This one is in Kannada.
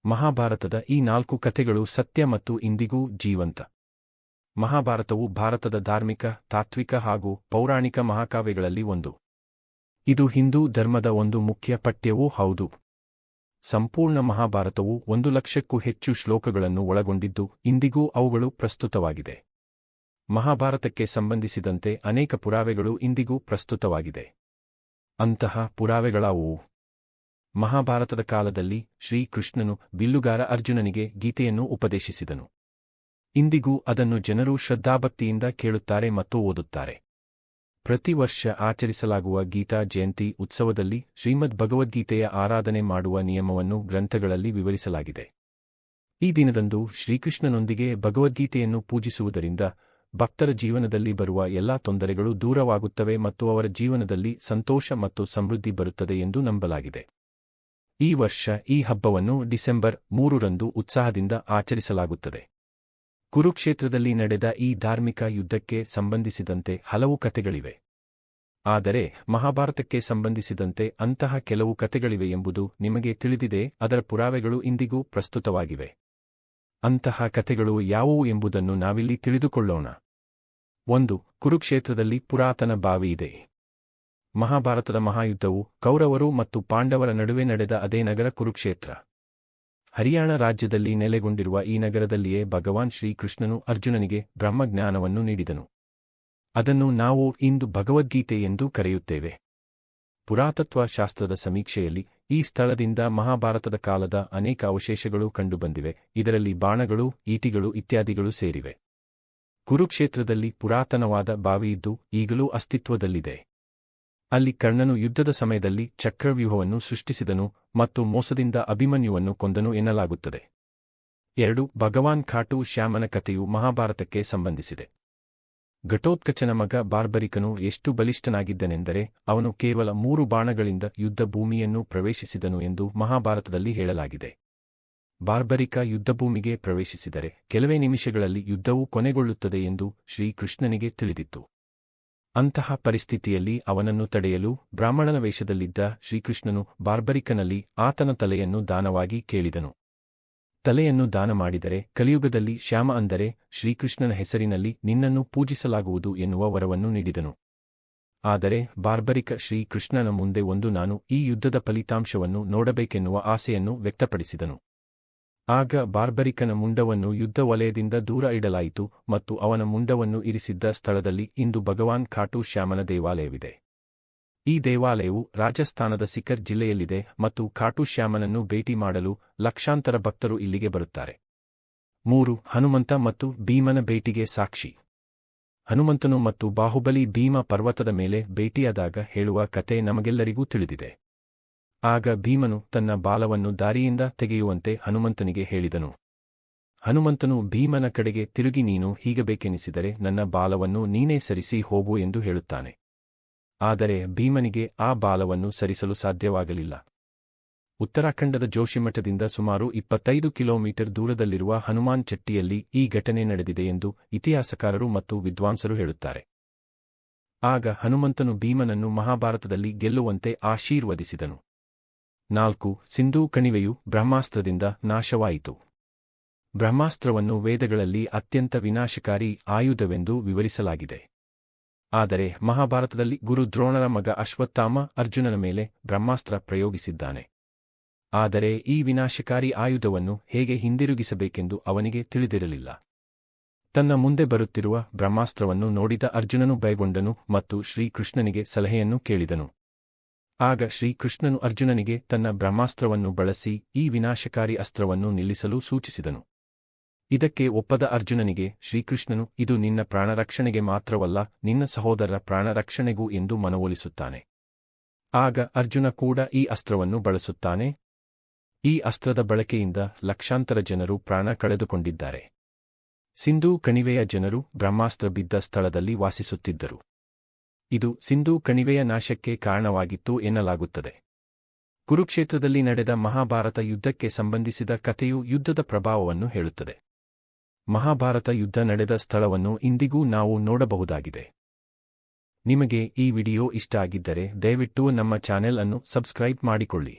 ಮಹಾಭಾರತದ ಈ 4 ಕಥೆಗಳು ಸತ್ಯ ಮತ್ತು ಇಂದಿಗೂ ಜೀವಂತ. ಮಹಾಭಾರತವು ಭಾರತದ ಧಾರ್ಮಿಕ, ತಾತ್ವಿಕ ಹಾಗೂ ಪೌರಾಣಿಕ ಮಹಾಕಾವ್ಯಗಳಲ್ಲಿ ಒಂದು. ಇದು ಹಿಂದೂ ಧರ್ಮದ ಒಂದು ಮುಖ್ಯ ಪಠ್ಯವೂ ಹೌದು. ಸಂಪೂರ್ಣ ಮಹಾಭಾರತವು 1,00,000ಕ್ಕೂ ಹೆಚ್ಚು ಶ್ಲೋಕಗಳನ್ನು ಒಳಗೊಂಡಿದ್ದು ಇಂದಿಗೂ ಅವುಗಳು ಪ್ರಸ್ತುತವಾಗಿದೆ. ಮಹಾಭಾರತಕ್ಕೆ ಸಂಬಂಧಿಸಿದಂತೆ ಅನೇಕ ಪುರಾವೆಗಳು ಇಂದಿಗೂ ಪ್ರಸ್ತುತವಾಗಿದೆ. ಅಂತಹ ಪುರಾವೆಗಳಾವುವು? ಮಹಾಭಾರತದ ಕಾಲದಲ್ಲಿ ಶ್ರೀಕೃಷ್ಣನು ಬಿಲ್ಲುಗಾರ ಅರ್ಜುನನಿಗೆ ಗೀತೆಯನ್ನು ಉಪದೇಶಿಸಿದನು. ಇಂದಿಗೂ ಅದನ್ನು ಜನರು ಶ್ರದ್ಧಾಭಕ್ತಿಯಿಂದ ಕೇಳುತ್ತಾರೆ ಮತ್ತು ಓದುತ್ತಾರೆ. ಪ್ರತಿ ವರ್ಷ ಆಚರಿಸಲಾಗುವ ಗೀತಾ ಜಯಂತಿ ಉತ್ಸವದಲ್ಲಿ ಶ್ರೀಮದ್ ಭಗವದ್ಗೀತೆಯ ಆರಾಧನೆ ಮಾಡುವ ನಿಯಮವನ್ನು ಗ್ರಂಥಗಳಲ್ಲಿ ವಿವರಿಸಲಾಗಿದೆ. ಈ ದಿನದಂದು ಶ್ರೀಕೃಷ್ಣನೊಂದಿಗೆ ಭಗವದ್ಗೀತೆಯನ್ನು ಪೂಜಿಸುವುದರಿಂದ ಭಕ್ತರ ಜೀವನದಲ್ಲಿ ಬರುವ ಎಲ್ಲಾ ತೊಂದರೆಗಳು ದೂರವಾಗುತ್ತವೆ ಮತ್ತು ಅವರ ಜೀವನದಲ್ಲಿ ಸಂತೋಷ ಮತ್ತು ಸಮೃದ್ಧಿ ಬರುತ್ತದೆ ಎಂದು ನಂಬಲಾಗಿದೆ. ಈ ವರ್ಷ ಈ ಹಬ್ಬವನ್ನು ಡಿಸೆಂಬರ್ 3ರಂದು ಉತ್ಸಾಹದಿಂದ ಆಚರಿಸಲಾಗುತ್ತದೆ. ಕುರುಕ್ಷೇತ್ರದಲ್ಲಿ ನಡೆದ ಈ ಧಾರ್ಮಿಕ ಯುದ್ಧಕ್ಕೆ ಸಂಬಂಧಿಸಿದಂತೆ ಹಲವು ಕಥೆಗಳಿವೆ. ಆದರೆ ಮಹಾಭಾರತಕ್ಕೆ ಸಂಬಂಧಿಸಿದಂತೆ ಅಂತಹ ಕೆಲವು ಕಥೆಗಳಿವೆ ಎಂಬುದು ನಿಮಗೆ ತಿಳಿದಿದೆ. ಅದರ ಪುರಾವೆಗಳು ಇಂದಿಗೂ ಪ್ರಸ್ತುತವಾಗಿವೆ. ಅಂತಹ ಕಥೆಗಳು ಯಾವುವು ಎಂಬುದನ್ನು ನಾವಿಲ್ಲಿ ತಿಳಿದುಕೊಳ್ಳೋಣ. 1. ಕುರುಕ್ಷೇತ್ರದಲ್ಲಿ ಪುರಾತನ ಬಾವಿಯಿದೆ. ಮಹಾಭಾರತದ ಮಹಾಯುದ್ಧವು ಕೌರವರು ಮತ್ತು ಪಾಂಡವರ ನಡುವೆ ನಡೆದ ಅದೇ ನಗರ ಕುರುಕ್ಷೇತ್ರ. ಹರಿಯಾಣ ರಾಜ್ಯದಲ್ಲಿ ನೆಲೆಗೊಂಡಿರುವ ಈ ನಗರದಲ್ಲಿಯೇ ಭಗವಾನ್ ಶ್ರೀಕೃಷ್ಣನು ಅರ್ಜುನನಿಗೆ ಬ್ರಹ್ಮಜ್ಞಾನವನ್ನು ನೀಡಿದನು. ಅದನ್ನು ನಾವು ಇಂದು ಭಗವದ್ಗೀತೆ ಎಂದು ಕರೆಯುತ್ತೇವೆ. ಪುರಾತತ್ವ ಶಾಸ್ತ್ರದ ಸಮೀಕ್ಷೆಯಲ್ಲಿ ಈ ಸ್ಥಳದಿಂದ ಮಹಾಭಾರತದ ಕಾಲದ ಅನೇಕ ಅವಶೇಷಗಳು ಕಂಡುಬಂದಿವೆ. ಇದರಲ್ಲಿ ಬಾಣಗಳು, ಈಟಿಗಳು ಇತ್ಯಾದಿಗಳು ಸೇರಿವೆ. ಕುರುಕ್ಷೇತ್ರದಲ್ಲಿ ಪುರಾತನವಾದ ಬಾವಿಯಿದ್ದು ಈಗಲೂ ಅಸ್ತಿತ್ವದಲ್ಲಿದೆ. ಅಲ್ಲಿ ಕರ್ಣನು ಯುದ್ಧದ ಸಮಯದಲ್ಲಿ ಚಕ್ರವ್ಯೂಹವನ್ನು ಸೃಷ್ಟಿಸಿದನು ಮತ್ತು ಮೋಸದಿಂದ ಅಭಿಮನ್ಯುವನ್ನು ಕೊಂದನು ಎನ್ನಲಾಗುತ್ತದೆ. 2. ಭಗವಾನ್ ಖಾಟು ಶ್ಯಾಮನ ಕಥೆಯು ಮಹಾಭಾರತಕ್ಕೆ ಸಂಬಂಧಿಸಿದೆ. ಘಟೋತ್ಕಚನ ಮಗ ಬಾರ್ಬರಿಕನು ಎಷ್ಟು ಬಲಿಷ್ಠನಾಗಿದ್ದನೆಂದರೆ ಅವನು ಕೇವಲ 3 ಬಾಣಗಳಿಂದ ಯುದ್ಧ ಭೂಮಿಯನ್ನು ಪ್ರವೇಶಿಸಿದನು ಎಂದು ಮಹಾಭಾರತದಲ್ಲಿ ಹೇಳಲಾಗಿದೆ. ಬಾರ್ಬರಿಕ ಯುದ್ಧಭೂಮಿಗೆ ಪ್ರವೇಶಿಸಿದರೆ ಕೆಲವೇ ನಿಮಿಷಗಳಲ್ಲಿ ಯುದ್ಧವು ಕೊನೆಗೊಳ್ಳುತ್ತದೆ ಎಂದು ಶ್ರೀಕೃಷ್ಣನಿಗೆ ತಿಳಿದಿತ್ತು. ಅಂತಹ ಪರಿಸ್ಥಿತಿಯಲ್ಲಿ ಅವನನ್ನು ತಡೆಯಲು ಬ್ರಾಹ್ಮಣನ ವೇಷದಲ್ಲಿದ್ದ ಶ್ರೀಕೃಷ್ಣನು ಬಾರ್ಬರಿಕನಲ್ಲಿ ಆತನ ತಲೆಯನ್ನು ದಾನವಾಗಿ ಕೇಳಿದನು. ತಲೆಯನ್ನು ದಾನ ಮಾಡಿದರೆ ಕಲಿಯುಗದಲ್ಲಿ ಶ್ಯಾಮ ಅಂದರೆ ಶ್ರೀಕೃಷ್ಣನ ಹೆಸರಿನಲ್ಲಿ ನಿನ್ನನ್ನು ಪೂಜಿಸಲಾಗುವುದು ಎನ್ನುವ ವರವನ್ನು ನೀಡಿದನು. ಆದರೆ ಬಾರ್ಬರಿಕ ಶ್ರೀಕೃಷ್ಣನ ಮುಂದೆ ನಾನು ಈ ಯುದ್ಧದ ಫಲಿತಾಂಶವನ್ನು ನೋಡಬೇಕೆನ್ನುವ ಆಸೆಯನ್ನು ವ್ಯಕ್ತಪಡಿಸಿದನು. ಆಗ ಬಾರ್ಬರಿಕನ ಮುಂಡವನ್ನು ಯುದ್ಧ ವಲಯದಿಂದ ದೂರ ಇಡಲಾಯಿತು ಮತ್ತು ಅವನ ಮುಂಡವನ್ನು ಇರಿಸಿದ್ದ ಸ್ಥಳದಲ್ಲಿ ಇಂದು ಭಗವಾನ್ ಖಾಟು ಶ್ಯಾಮನ ದೇವಾಲಯವಿದೆ. ಈ ದೇವಾಲಯವು ರಾಜಸ್ಥಾನದ ಸಿಕರ್ ಜಿಲ್ಲೆಯಲ್ಲಿದೆ ಮತ್ತು ಖಾಟು ಶ್ಯಾಮನನ್ನು ಭೇಟಿ ಮಾಡಲು ಲಕ್ಷಾಂತರ ಭಕ್ತರು ಇಲ್ಲಿಗೆ ಬರುತ್ತಾರೆ. 3. ಹನುಮಂತ ಮತ್ತು ಭೀಮನ ಭೇಟಿಗೆ ಸಾಕ್ಷಿ. ಹನುಮಂತನು ಮತ್ತು ಬಾಹುಬಲಿ ಭೀಮ ಪರ್ವತದ ಮೇಲೆ ಭೇಟಿಯಾದಾಗ ಹೇಳುವ ಕತೆ ನಮಗೆಲ್ಲರಿಗೂ ತಿಳಿದಿದೆ. ಆಗ ಭೀಮನು ತನ್ನ ಬಾಲವನ್ನು ದಾರಿಯಿಂದ ತೆಗೆಯುವಂತೆ ಹನುಮಂತನಿಗೆ ಹೇಳಿದನು. ಹನುಮಂತನು ಭೀಮನ ಕಡೆಗೆ ತಿರುಗಿ ನೀನು ಹೀಗಬೇಕೆನಿಸಿದರೆ ನನ್ನ ಬಾಲವನ್ನು ನೀನೇ ಸರಿಸಿ ಹೋಗು ಎಂದು ಹೇಳುತ್ತಾನೆ. ಆದರೆ ಭೀಮನಿಗೆ ಆ ಬಾಲವನ್ನು ಸರಿಸಲು ಸಾಧ್ಯವಾಗಲಿಲ್ಲ. ಉತ್ತರಾಖಂಡದ ಜೋಶಿಮಠದಿಂದ ಸುಮಾರು 25 ಕಿಲೋಮೀಟರ್ ದೂರದಲ್ಲಿರುವ ಹನುಮಾನ್ ಚಟ್ಟಿಯಲ್ಲಿ ಈ ಘಟನೆ ನಡೆದಿದೆ ಎಂದು ಇತಿಹಾಸಕಾರರು ಮತ್ತು ವಿದ್ವಾಂಸರು ಹೇಳುತ್ತಾರೆ. ಆಗ ಹನುಮಂತನು ಭೀಮನನ್ನು ಮಹಾಭಾರತದಲ್ಲಿ ಗೆಲ್ಲುವಂತೆ ಆಶೀರ್ವದಿಸಿದನು. 4. ಸಿಂಧೂ ಕಣಿವೆಯು ಬ್ರಹ್ಮಾಸ್ತ್ರದಿಂದ ನಾಶವಾಯಿತು. ಬ್ರಹ್ಮಾಸ್ತ್ರವನ್ನು ವೇದಗಳಲ್ಲಿ ಅತ್ಯಂತ ವಿನಾಶಕಾರಿ ಆಯುಧವೆಂದು ವಿವರಿಸಲಾಗಿದೆ. ಆದರೆ ಮಹಾಭಾರತದಲ್ಲಿ ಗುರು ದ್ರೋಣರ ಮಗ ಅಶ್ವತ್ಥಾಮ ಅರ್ಜುನನ ಮೇಲೆ ಬ್ರಹ್ಮಾಸ್ತ್ರ ಪ್ರಯೋಗಿಸಿದ್ದಾನೆ. ಆದರೆ ಈ ವಿನಾಶಕಾರಿ ಆಯುಧವನ್ನು ಹೇಗೆ ಹಿಂದಿರುಗಿಸಬೇಕೆಂದು ಅವನಿಗೆ ತಿಳಿದಿರಲಿಲ್ಲ. ತನ್ನ ಮುಂದೆ ಬರುತ್ತಿರುವ ಬ್ರಹ್ಮಾಸ್ತ್ರವನ್ನು ನೋಡಿದ ಅರ್ಜುನನು ಭಯಗೊಂಡನು ಮತ್ತು ಶ್ರೀಕೃಷ್ಣನಿಗೆ ಸಲಹೆಯನ್ನು ಕೇಳಿದನು. ಆಗ ಶ್ರೀಕೃಷ್ಣನು ಅರ್ಜುನನಿಗೆ ತನ್ನ ಬ್ರಹ್ಮಾಸ್ತ್ರವನ್ನು ಬಳಸಿ ಈ ವಿನಾಶಕಾರಿ ಅಸ್ತ್ರವನ್ನು ನಿಲ್ಲಿಸಲು ಸೂಚಿಸಿದನು. ಇದಕ್ಕೆ ಒಪ್ಪದ ಅರ್ಜುನನಿಗೆ ಶ್ರೀಕೃಷ್ಣನು ಇದು ನಿನ್ನ ಪ್ರಾಣರಕ್ಷಣೆಗೆ ಮಾತ್ರವಲ್ಲ, ನಿನ್ನ ಸಹೋದರರ ಪ್ರಾಣರಕ್ಷಣೆಗೂ ಎಂದು ಮನವೊಲಿಸುತ್ತಾನೆ. ಆಗ ಅರ್ಜುನ ಕೂಡ ಈ ಅಸ್ತ್ರವನ್ನು ಬಳಸುತ್ತಾನೆ. ಈ ಅಸ್ತ್ರದ ಬಳಕೆಯಿಂದ ಲಕ್ಷಾಂತರ ಜನರು ಪ್ರಾಣ ಕಳೆದುಕೊಂಡಿದ್ದಾರೆ. ಸಿಂಧೂ ಕಣಿವೆಯ ಜನರು ಬ್ರಹ್ಮಾಸ್ತ್ರ ಬಿದ್ದ ಸ್ಥಳದಲ್ಲಿ ವಾಸಿಸುತ್ತಿದ್ದರು. ಇದು ಸಿಂಧೂ ಕಣಿವೆಯ ನಾಶಕ್ಕೆ ಕಾರಣವಾಗಿತ್ತು ಎನ್ನಲಾಗುತ್ತದೆ. ಕುರುಕ್ಷೇತ್ರದಲ್ಲಿ ನಡೆದ ಮಹಾಭಾರತ ಯುದ್ಧಕ್ಕೆ ಸಂಬಂಧಿಸಿದ ಕಥೆಯು ಯುದ್ಧದ ಪ್ರಭಾವವನ್ನು ಹೇಳುತ್ತದೆ. ಮಹಾಭಾರತ ಯುದ್ಧ ನಡೆದ ಸ್ಥಳವನ್ನು ಇಂದಿಗೂ ನಾವು ನೋಡಬಹುದಾಗಿದೆ. ನಿಮಗೆ ಈ ವಿಡಿಯೋ ಇಷ್ಟ ಆಗಿದ್ದರೆ ದಯವಿಟ್ಟು ನಮ್ಮ ಚಾನೆಲ್ ಅನ್ನು ಸಬ್ಸ್ಕ್ರೈಬ್ ಮಾಡಿಕೊಳ್ಳಿ.